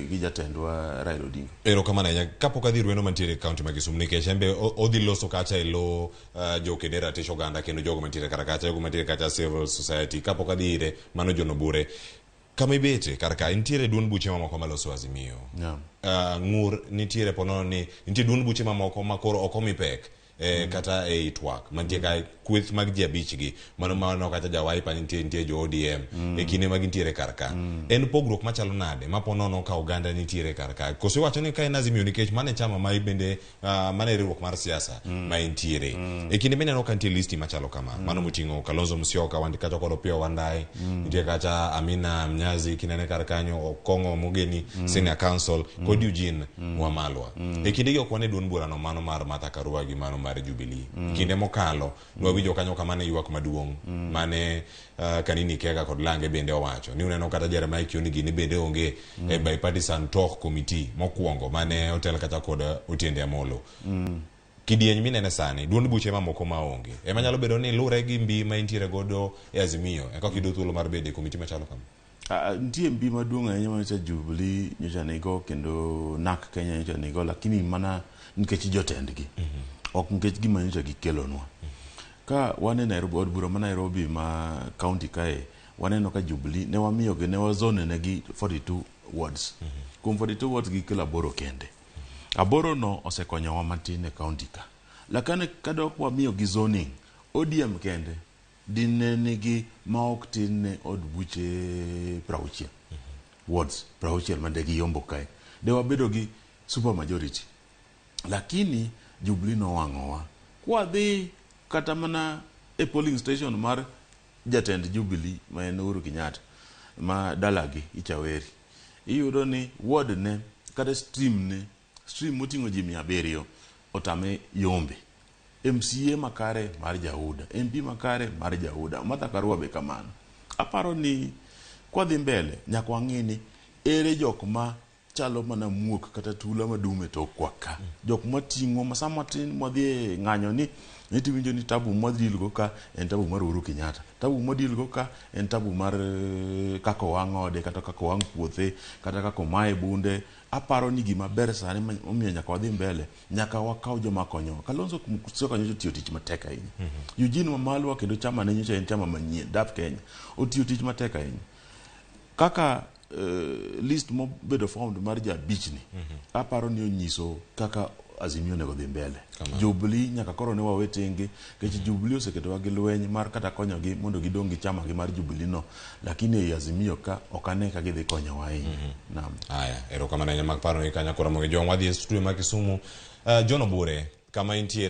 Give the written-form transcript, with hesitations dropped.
gi jatendwa Raila Odinga. Ero kamana ya kapok adhi Rweno mantiere county ma Kisumu nikech embe odhi loso kacha ilo jokedera tisho ganda kendo jogo mantiere kacha jogo mantiere kacha civil society kapok adhi ire mano jono bure kama ibete karaka intiere duon buche mamoko maloso azimio. Ngur nitiere ponono ni nitie duon buche mamoko makoro okomi pek kata itwak mantie ka kweth mag ji abichgi mano kata jawaipa nitie jo ODM kinde mag nitiere karka en pogruok machalo nade maponono ka Uganda nitiere karka koso wacho ni ka en azimio nikech mane chama mai bende mane riwruok mar siasa ma nitiere kinde bende no kantie listi machalo kama mano mutingo Kalonzo Musyoka wandika to Pio Wandai nitie kacha Amina Mnyazi kinene karkanyo Okongo Mogeni Senior Council kod Eugene Wamalwa kinde gi okwane duon bura no mano mar Martha Karua gi mano mar Jubilee kinde mokalo nwawijo kanyo kamane ywak maduong mane kanini kega kod lange bende owacho ni uneno kata Jeremiah Kioni gini bende onge bipartisan talk committee mokwongo mane otel kata kod Otiende Amolo kidieny minene sani duond buche mamoko maonge nyalo bedo ni lure gi mbi ma intiere godo azimio ka kido thuolo mar bede committee machalo kama ntie mbi maduong ahinya manyicha Jubilee nyocha nigo kendo NAK Kenya nyocha nigo lakini mana nikech jotendgi ok nikech gima nyocha gikelonwa ka wane Nairobi od bura ma Nairobi ma county kae waneno ka Jubilee ne wamiyogi ne wazone negi 42 wards kuom 42 wards gi kila boro kende aboro no osekonyowa matin e county ka lakini kadok wamiyogi zoning ODM kende dinne nigi maok tin ne od buche 60 wards 60 mandegi yombo kae de wabedo gi super majority lakini Jubilee no wangowa kwa dhi kata mana e polling station mar jatend Jubilee ma en Uhuru Kenyatta ma dalagi Ichaweri iyudo ni ward ne kata stream motingo ji 700 otame yombe MCA makare mar Jauda MP makare mar Jauda Martha Karua be kamano aparo ni kwa dhi mbele nyaka wang'ini ere jok ma chalo mana muok kata tula madume to kwaka jok matingo masama tin modhi ng'anyo ni nitiwinjo ni tabu modhil go ka en tabu mar Uhuru Kenyatta tabu modhil go ka en tabu mar kako wang'ode kata kako wang' puothe kata kako mae bunde aparo ni gima ber sani omiyo nyaka wadhi mbele nyaka wakaw joma konyowa Kalonzo Musyoka nyocha tiyo tich matek ahinya Eugene Wamalwa kendo chama ne nyocha en chama manyien DAP Kenya otiyo tich matek ahinya kaka list mo bedo formed mar jabichni aparo ni onyiso kaka azimio nego dhi mbele Jubilee nyaka koro ne wawetenge kech Jubilee oseketowa gi lweny mar kata konyogi mondo gidong gi chama gi mar Jubilee no lakini azimio ka okane ka gidhi konyowa ahinya naam haya ero kama na nyama paro ikanya kora mo jongwa dhi studio ma Kisumu jono bure kama intie